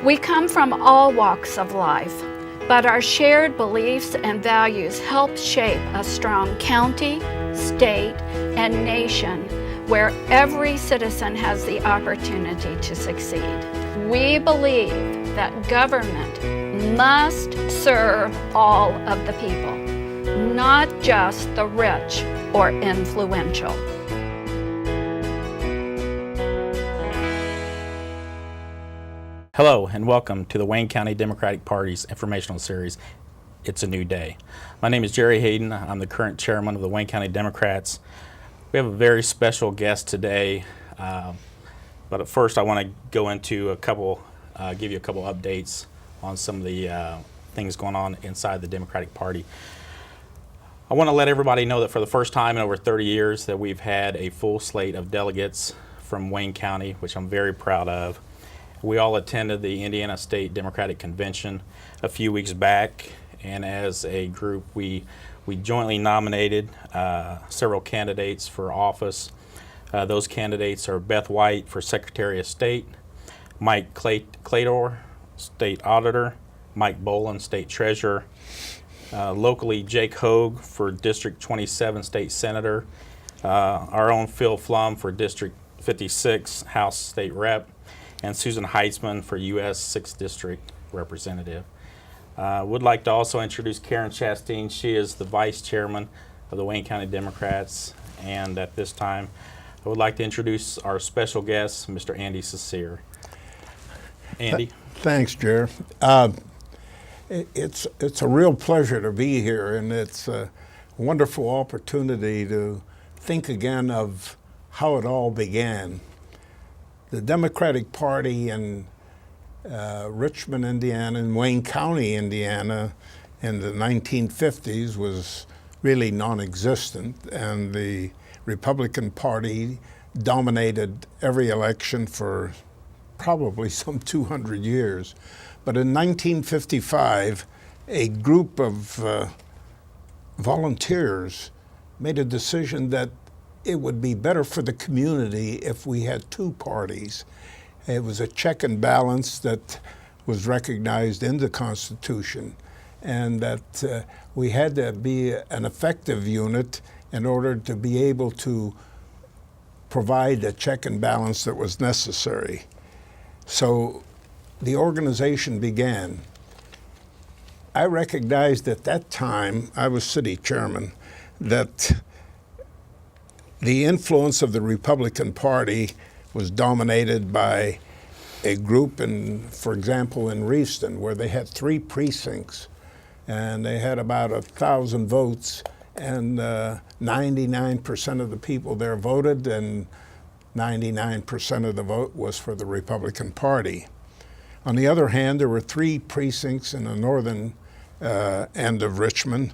We come from all walks of life, but our shared beliefs and values help shape a strong county, state, and nation where every citizen has the opportunity to succeed. We believe that government must serve all of the people, not just the rich or influential. Hello and welcome to the Wayne County Democratic Party's informational series, It's a New Day. My name is Jerry Hayden. I'm the current chairman of the Wayne County Democrats. We have a very special guest today, but at first I want to go into give you a couple updates on some of the things going on inside the Democratic Party. I want to let everybody know that for the first time in over 30 years that we've had a full slate of delegates from Wayne County, which I'm very proud of. We all attended the Indiana State Democratic Convention a few weeks back, and as a group we jointly nominated several candidates for office. Those candidates are Beth White for Secretary of State, Mike Claytor, State Auditor, Mike Boland, State Treasurer, locally Jake Hogue for District 27 State Senator, our own Phil Flum for District 56 House State Rep, and Susan Heitzman for U.S. 6th District Representative. Would like to also introduce Karen Chastain. She is the Vice Chairman of the Wayne County Democrats, and at this time I would like to introduce our special guest, Mr. Andy Cecere. Andy. Thanks, Jer. It's a real pleasure to be here, and it's a wonderful opportunity to think again of how it all began. The Democratic Party in Richmond, Indiana, and Wayne County, Indiana, in the 1950s was really non-existent, and the Republican Party dominated every election for probably some 200 years. But in 1955, a group of volunteers made a decision that it would be better for the community if we had two parties. It was a check and balance that was recognized in the Constitution, and that we had to be an effective unit in order to be able to provide a check and balance that was necessary. So the organization began. I recognized at that time, I was city chairman, that the influence of the Republican Party was dominated by a group for example, in Reeveston, where they had 3 precincts, and they had about 1,000 votes, and 99% of the people there voted, and 99% of the vote was for the Republican Party. On the other hand, there were 3 precincts in the northern end of Richmond,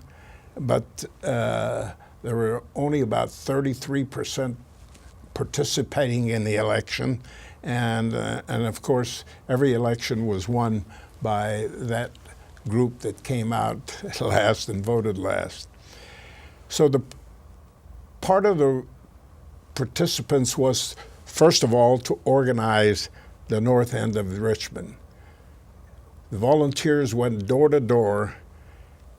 but there were only about 33% participating in the election, and of course every election was won by that group that came out last and voted last. So the part of the participants was, first of all, to organize the north end of Richmond. The volunteers went door to door,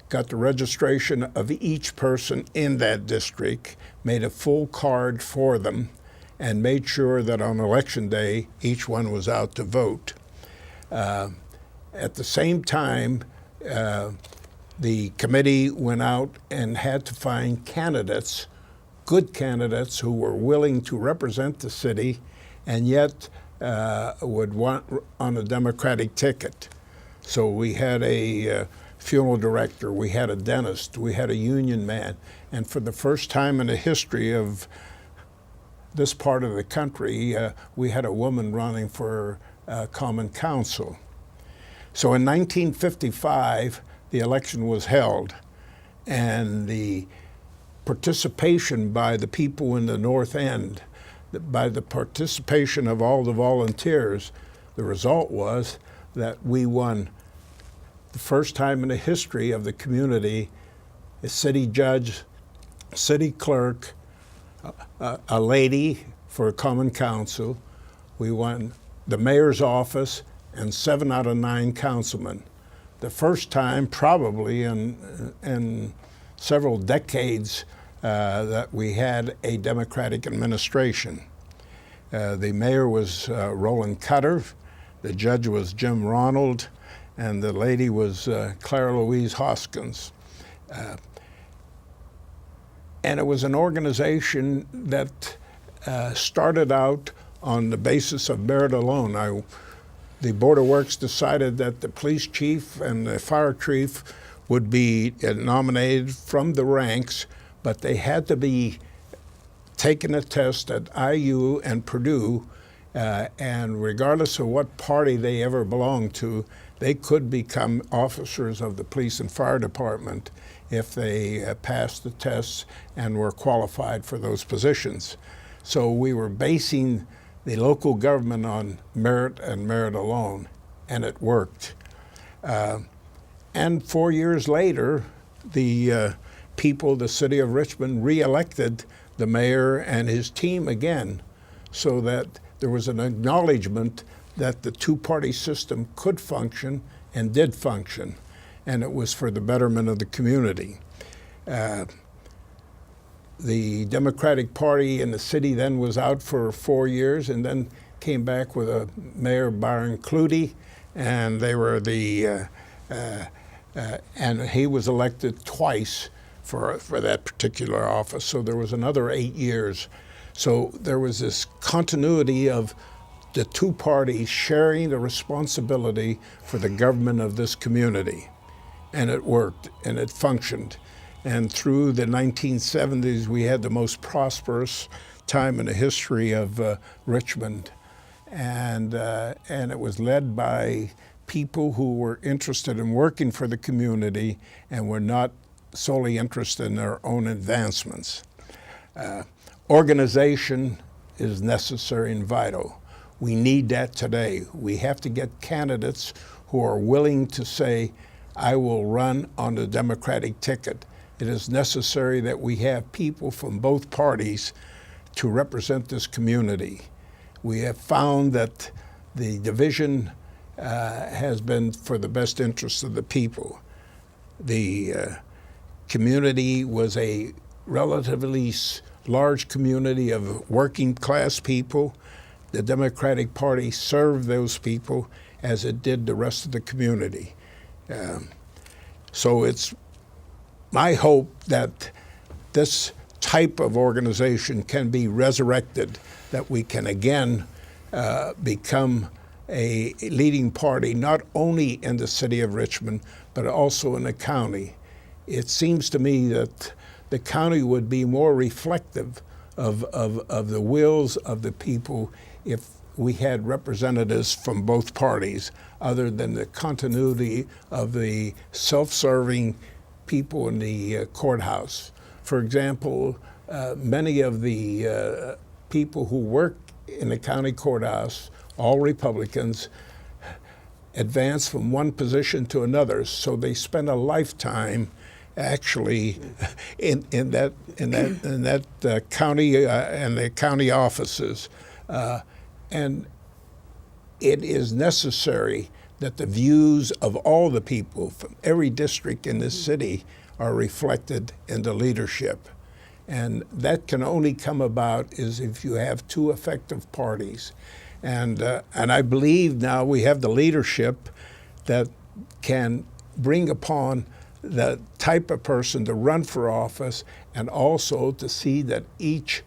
got the registration of each person in that district, made a full card for them, and made sure that on election day, each one was out to vote. At the same time, the committee went out and had to find candidates, good candidates who were willing to represent the city and yet would want on a Democratic ticket. So we had a funeral director, we had a dentist, we had a union man, and for the first time in the history of this part of the country, we had a woman running for common council. So in 1955, the election was held, and the participation by the people in the North End, by the participation of all the volunteers, the result was that we won the first time in the history of the community a city judge, city clerk, a lady for a common council. We won the mayor's office and 7 out of 9 councilmen. The first time probably in several decades that we had a Democratic administration. The mayor was Roland Cutter, the judge was Jim Ronald, and the lady was Clara Louise Hoskins. And it was an organization that started out on the basis of merit alone. The Board of Works decided that the police chief and the fire chief would be nominated from the ranks, but they had to be taking a test at IU and Purdue, and regardless of what party they ever belonged to, they could become officers of the police and fire department if they passed the tests and were qualified for those positions. So we were basing the local government on merit and merit alone, and it worked. And 4 years later, the people, the city of Richmond, re-elected the mayor and his team again, so that there was an acknowledgement that the two-party system could function and did function, and it was for the betterment of the community. The Democratic Party in the city then was out for 4 years and then came back with a Mayor Byron Clutie, and they were and he was elected twice for that particular office. So there was another 8 years. So there was this continuity of the two parties sharing the responsibility for the government of this community. And it worked and it functioned. And through the 1970s, we had the most prosperous time in the history of Richmond. And it was led by people who were interested in working for the community and were not solely interested in their own advancements. Organization is necessary and vital. We need that today. We have to get candidates who are willing to say, I will run on the Democratic ticket. It is necessary that we have people from both parties to represent this community. We have found that the division has been for the best interest of the people. The community was a relatively large community of working class people. The Democratic Party served those people as it did the rest of the community. So it's my hope that this type of organization can be resurrected, that we can again become a leading party, not only in the city of Richmond, but also in the county. It seems to me that the county would be more reflective of the wills of the people if we had representatives from both parties, other than the continuity of the self-serving people in the courthouse. For example, many of the people who work in the county courthouse, all Republicans, advance from one position to another, so they spend a lifetime actually in that county and the county offices, and it is necessary that the views of all the people from every district in this city are reflected in the leadership. And that can only come about is if you have two effective parties. And I believe now we have the leadership that can bring upon the type of person to run for office, and also to see that each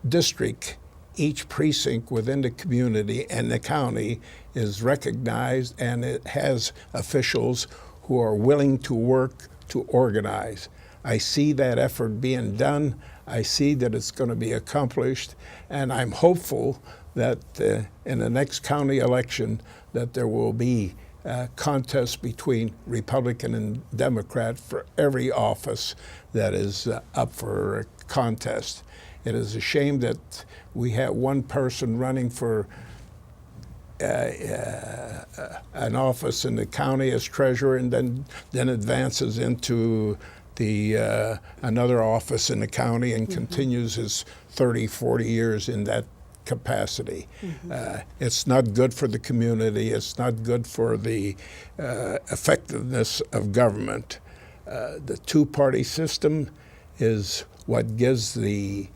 district, each precinct within the community and the county is recognized, and it has officials who are willing to work to organize. I see that effort being done. I see that it's going to be accomplished, and I'm hopeful that in the next county election that there will be contests between Republican and Democrat for every office that is up for contest. It is a shame that we have one person running for an office in the county as treasurer, and then advances into the another office in the county and continues his 30, 40 years in that capacity. It's not good for the community. It's not good for the effectiveness of government. The two-party system is what gives the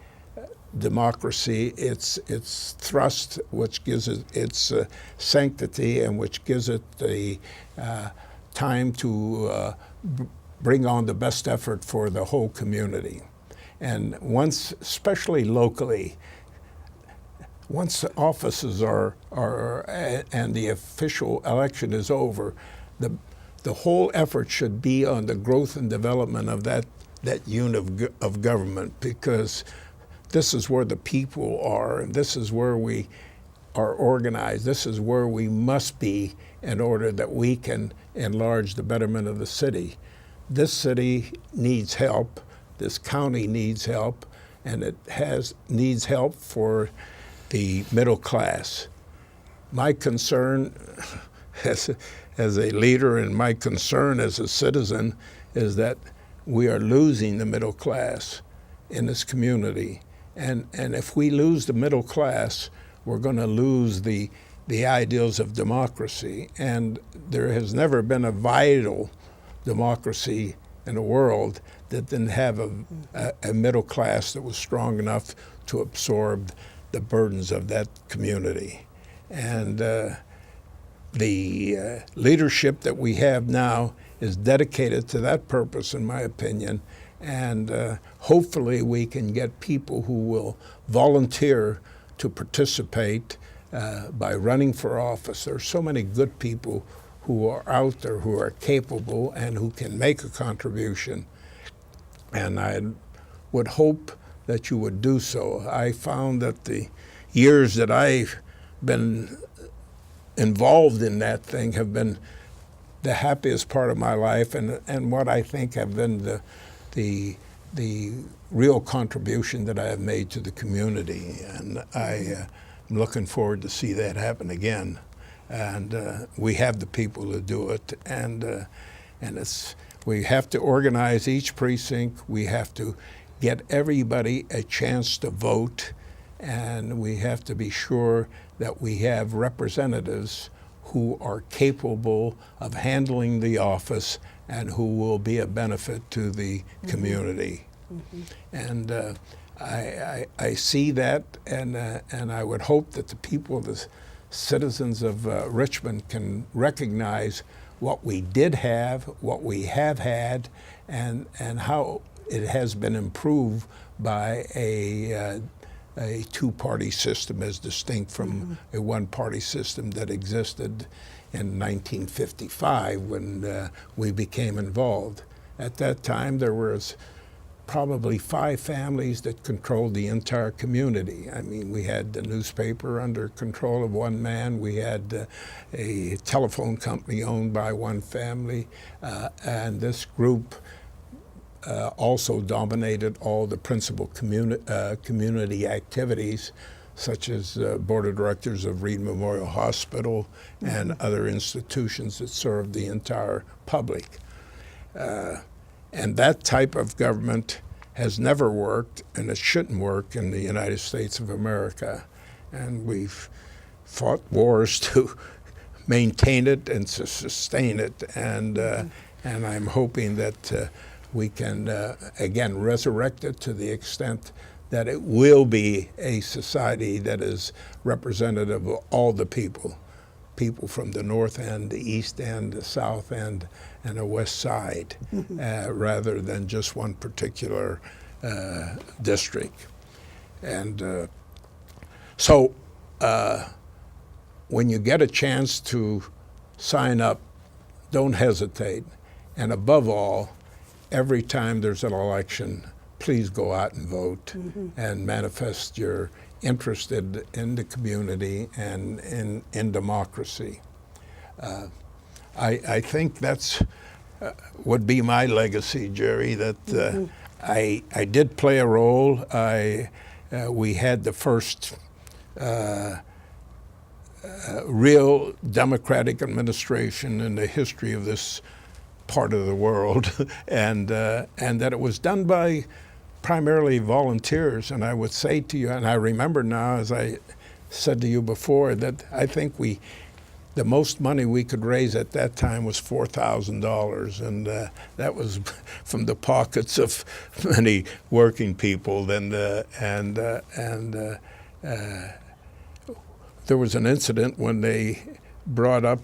democracy its thrust, which gives it its sanctity, and which gives it the time to bring on the best effort for the whole community. And once, especially locally, once the offices are and the official election is over, the whole effort should be on the growth and development of that unit of government, because this is where the people are, and this is where we are organized. This is where we must be in order that we can enlarge the betterment of the city. This city needs help. This county needs help, and it needs help for the middle class. My concern as a leader and my concern as a citizen is that we are losing the middle class in this community. And if we lose the middle class, we're going to lose the ideals of democracy. And there has never been a vital democracy in the world that didn't have a middle class that was strong enough to absorb the burdens of that community. And the leadership that we have now is dedicated to that purpose, in my opinion. And hopefully we can get people who will volunteer to participate by running for office. There are so many good people who are out there who are capable and who can make a contribution. And I would hope that you would do so. I found that the years that I've been involved in that thing have been the happiest part of my life, and what I think have been the real contribution that I have made to the community. And I'm looking forward to see that happen again. And we have the people to do it, and we have to organize each precinct. We have to get everybody a chance to vote, and we have to be sure that we have representatives who are capable of handling the office and who will be a benefit to the community. And I see that, and I would hope that the people, the citizens of Richmond, can recognize what we did have, what we have had, and how it has been improved by a two-party system as distinct from a one-party system that existed in 1955 when we became involved. At that time, there was probably 5 families that controlled the entire community. I mean, we had the newspaper under control of one man. We had a telephone company owned by one family, and this group also dominated all the principal community activities, such as Board of Directors of Reed Memorial Hospital and other institutions that served the entire public. And that type of government has never worked, and it shouldn't work in the United States of America. And we've fought wars to maintain it and to sustain it. And I'm hoping that we can, again, resurrect it to the extent that it will be a society that is representative of all the people from the north end, the east end, the south end, and the west side, rather than just one particular district. And so when you get a chance to sign up, don't hesitate. And above all, every time there's an election, please go out and vote and manifest your interest in the community and in democracy. I think that's would be my legacy, Jerry, that I did play a role. We had the first real democratic administration in the history of this part of the world, and that it was done by primarily volunteers. And I would say to you, and I remember now as I said to you before that I think the most money we could raise at that time was $4,000, and that was from the pockets of many working people. And there was an incident when they brought up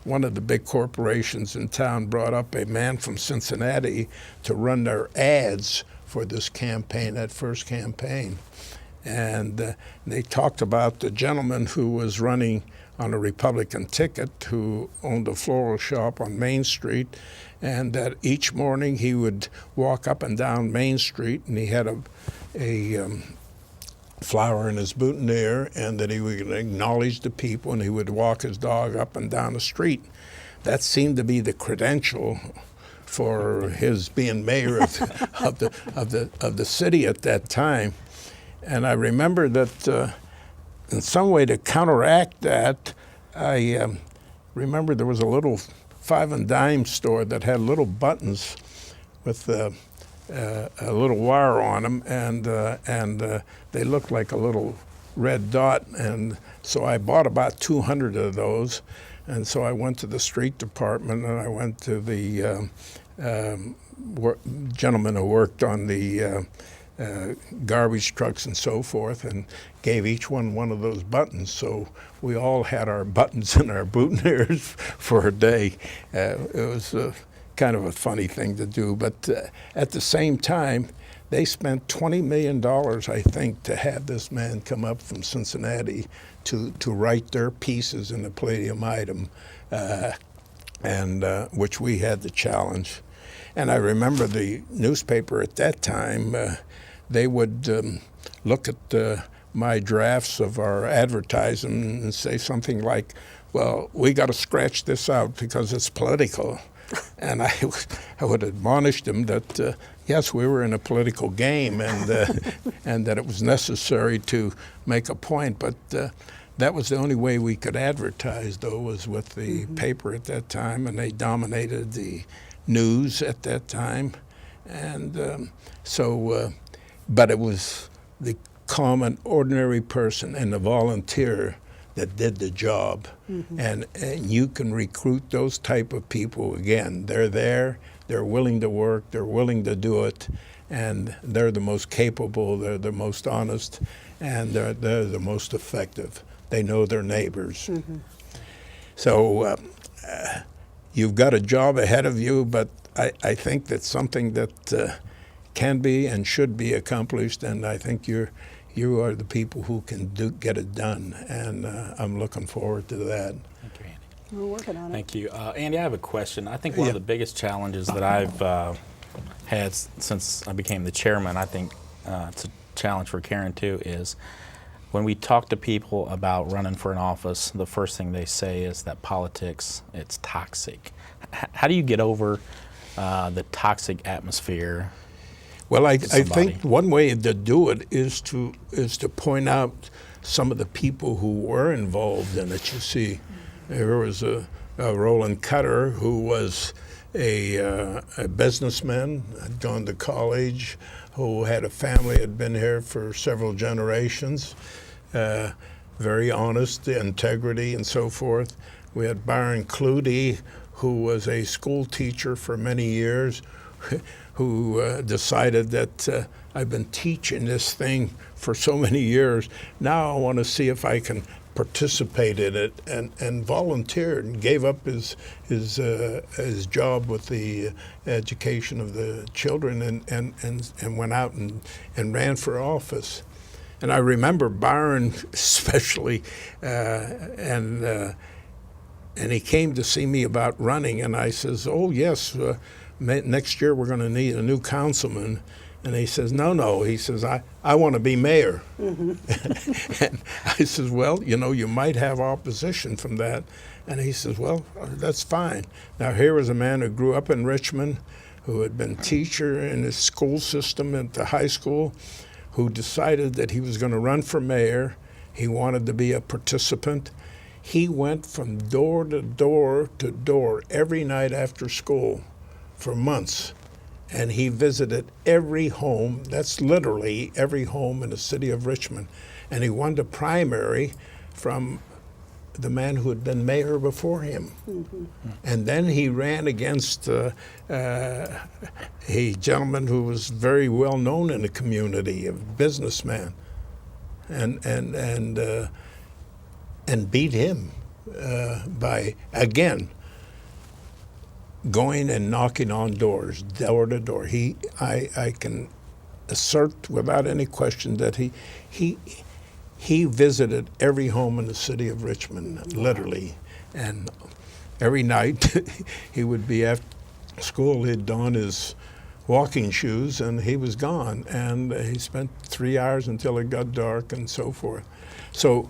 one of the big corporations in town brought up a man from Cincinnati to run their ads for this campaign, that first campaign. And they talked about the gentleman who was running on a Republican ticket who owned a floral shop on Main Street, and that each morning he would walk up and down Main Street, and he had a flower in his boutonniere, and that he would acknowledge the people, and he would walk his dog up and down the street. That seemed to be the credential for his being mayor of the city at that time. And I remember that in some way to counteract that, I remember there was a little 5 and dime store that had little buttons with a little wire on them, and they looked like a little red dot. And so I bought about 200 of those. And so I went to the street department, and I went to the gentleman who worked on the garbage trucks and so forth, and gave each one of those buttons. So we all had our buttons in our boutonnieres for a day. It was kind of a funny thing to do, but at the same time, they spent $20 million, I think, to have this man come up from Cincinnati to write their pieces in the Palladium Item, and which we had to challenge. And I remember the newspaper at that time, they would look at my drafts of our advertising and say something like, well, we got to scratch this out because it's political. And I would admonish them that, yes, we were in a political game, and that it was necessary to make a point. But that was the only way we could advertise, though, was with the paper at that time, and they dominated the news at that time. And but it was the common, ordinary person and the volunteer that did the job. And you can recruit those type of people again. They're there, they're willing to work, they're willing to do it, and they're the most capable, they're the most honest, and they're the most effective. They know their neighbors. So you've got a job ahead of you, but I think that's something that can be and should be accomplished, and I think you are the people who can get it done, and I'm looking forward to that. Thank you, Andy. We're working on it. Thank you. Andy, I have a question. I think one of the biggest challenges that I've had since I became the chairman, I think it's a challenge for Karen too, is when we talk to people about running for an office, the first thing they say is that politics, it's toxic. How do you get over the toxic atmosphere? Well, I think one way to do it is to point out some of the people who were involved in it. You see, there was a Roland Cutter who was a businessman, had gone to college, who had a family, had been here for several generations, very honest, integrity, and so forth. We had Byron Clutie, who was a school teacher for many years, who decided that I've been teaching this thing for so many years. Now I want to see if I can participate in it, and volunteered and gave up his job with the education of the children and went out and ran for office. And I remember Byron especially, and he came to see me about running, and I says, oh yes, next year we're going to need a new councilman. And he says, no. He says, I want to be mayor. And I says, well, you might have opposition from that. And he says, well, that's fine. Now here was a man who grew up in Richmond, who had been teacher in his school system at the high school, who decided that he was going to run for mayor. He wanted to be a participant. He went from door to door to door every night after school for months. And he visited every home, that's literally every home in the city of Richmond. and he won the primary from the man who had been mayor before him. And then he ran against a gentleman who was very well known in the community, a businessman, and beat him by, again, going and knocking on doors, door to door. I can assert without any question that he visited every home in the city of Richmond, literally. And every night he would be after school, he'd don his walking shoes and he was gone. And he spent 3 hours until it got dark and so forth. So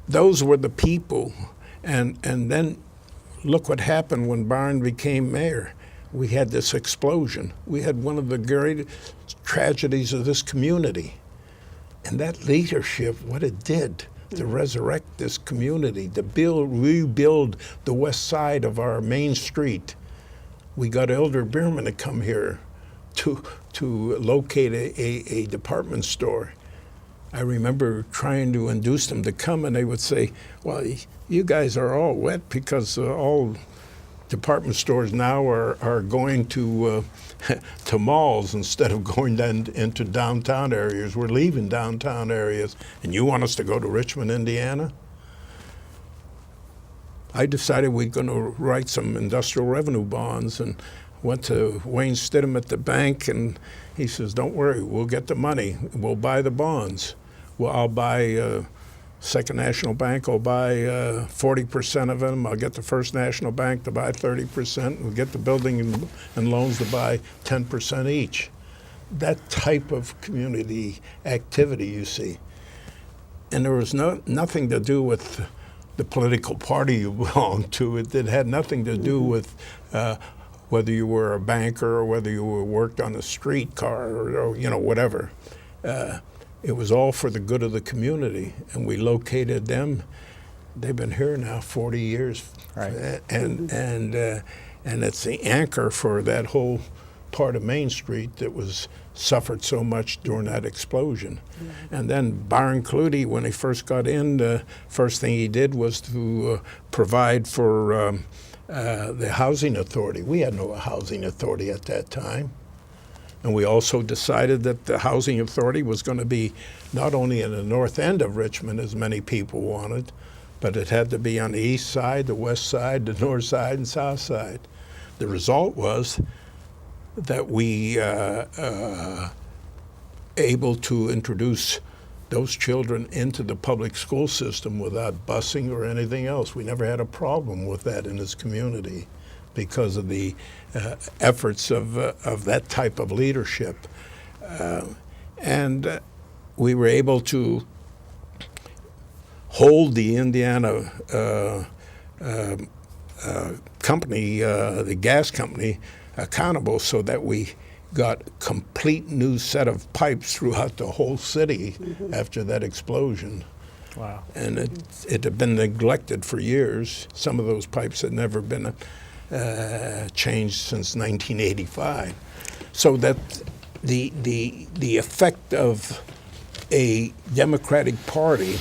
those were the people. And then look what happened when Barn became mayor. We had this explosion. We had one of the great tragedies of this community. And that leadership, what it did to resurrect this community, to rebuild the west side of our main street. We got Elder Bierman to come here to locate a department store. I remember trying to induce them to come, and they would say, well, you guys are all wet because all department stores now are going to malls instead of going down into downtown areas. We're leaving downtown areas, and you want us to go to Richmond, Indiana? I decided we're going to write some industrial revenue bonds, and went to Wayne Stidham at the bank, and he says, don't worry, we'll get the money. We'll buy the bonds. Well, I'll buy Second National Bank will buy 40% of them. I'll get the First National Bank to buy 30%. We'll get the building and loans to buy 10% each. That type of community activity, you see. And there was nothing to do with the political party you belonged to. It had nothing to do with whether you were a banker or whether you worked on a streetcar or whatever. It was all for the good of the community, and we located them. They've been here now 40 years, right? And it's the anchor for that whole part of Main Street that was suffered so much during that explosion. Mm-hmm. And then Byron Clutie, when he first got in, the first thing he did was to provide for the housing authority. We had no housing authority at that time. And we also decided that the housing authority was going to be not only in the north end of Richmond, as many people wanted, but it had to be on the east side, the west side, the north side, and south side. The result was that we able to introduce those children into the public school system without busing or anything else. We never had a problem with that in this community, because of the efforts of that type of leadership. And we were able to hold the Indiana company, the gas company, accountable so that we got a complete new set of pipes throughout the whole city after that explosion. Wow. And it had been neglected for years. Some of those pipes had never been changed since 1985, so that the effect of a Democratic Party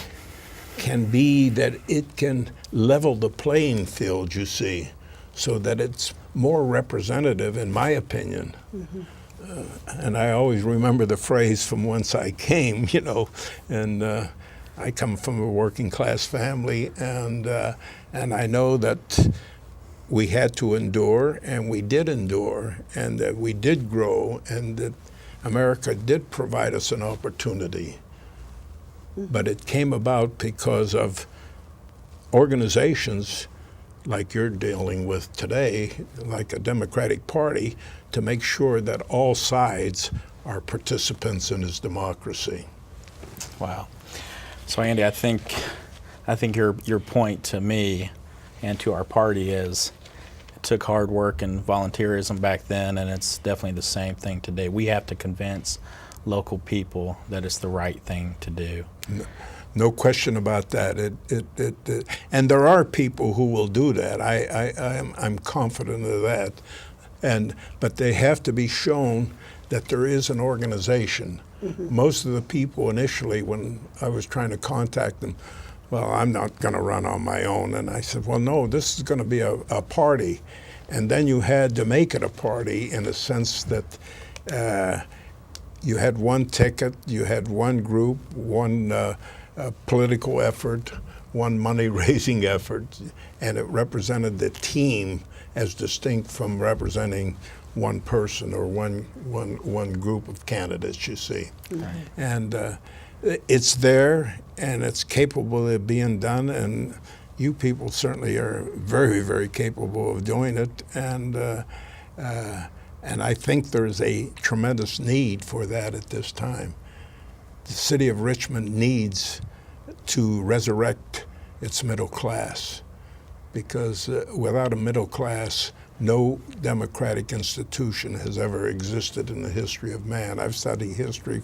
can be that it can level the playing field, you see, so that it's more representative, in my opinion. Mm-hmm. And I always remember the phrase from whence I came, and I come from a working class family, and I know that we had to endure, and we did endure, and that we did grow, and that America did provide us an opportunity. But it came about because of organizations like you're dealing with today, like a Democratic Party, to make sure that all sides are participants in this democracy. Wow. So Andy, I think your point to me and to our party is it took hard work and volunteerism back then, and it's definitely the same thing today. We have to convince local people that it's the right thing to do. No question about that. And there are people who will do that. I'm confident of that. But they have to be shown that there is an organization Most of the people initially, when I was trying to contact them, well, I'm not going to run on my own. And I said, well, no, this is going to be a party. And then you had to make it a party in the sense that you had one ticket, you had one group, one political effort, one money-raising effort, and it represented the team as distinct from representing one person or one group of candidates, you see. Right. And it's there, and it's capable of being done, and you people certainly are very, very capable of doing it, and I think there's a tremendous need for that at this time. The city of Richmond needs to resurrect its middle class, because without a middle class, no democratic institution has ever existed in the history of man. I've studied history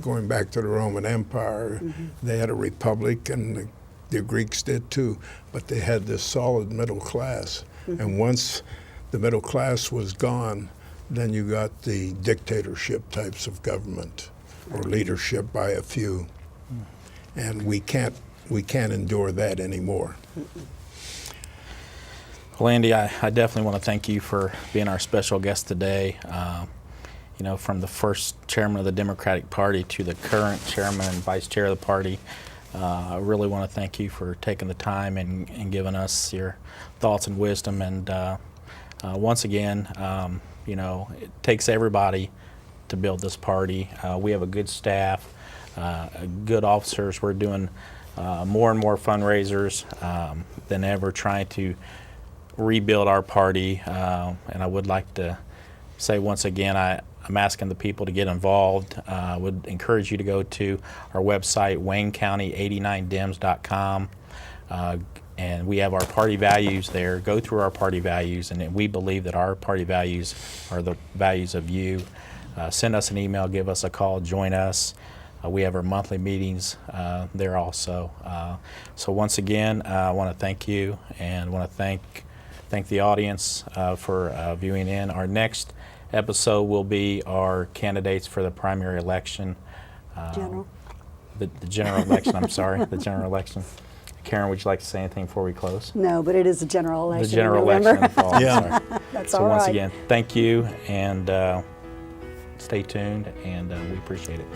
going back to the Roman Empire. They had a republic, and the Greeks did too, but they had this solid middle class. And once the middle class was gone, then you got the dictatorship types of government or leadership by a few. And we can't endure that anymore. Well, Andy, I definitely want to thank you for being our special guest today. You know, from the first chairman of the Democratic Party to the current chairman and vice chair of the party, I really want to thank you for taking the time and giving us your thoughts and wisdom. And once again, you know, it takes everybody to build this party. We have a good staff, good officers. We're doing more and more fundraisers than ever, trying to rebuild our party. And I would like to say once again, I'm asking the people to get involved. I would encourage you to go to our website, waynecounty89dems.com. And we have our party values there. Go through our party values, and we believe that our party values are the values of you. Send us an email, give us a call, join us. We have our monthly meetings there also. So once again, I want to thank you, and want to thank the audience for viewing in. Our next episode will be our candidates for the primary election. The general election, I'm sorry, the general election. Karen, would you like to say anything before we close? No, but it is a general election. The general election in the fall. Yeah. That's so all right. once again, thank you, and stay tuned, and we appreciate it.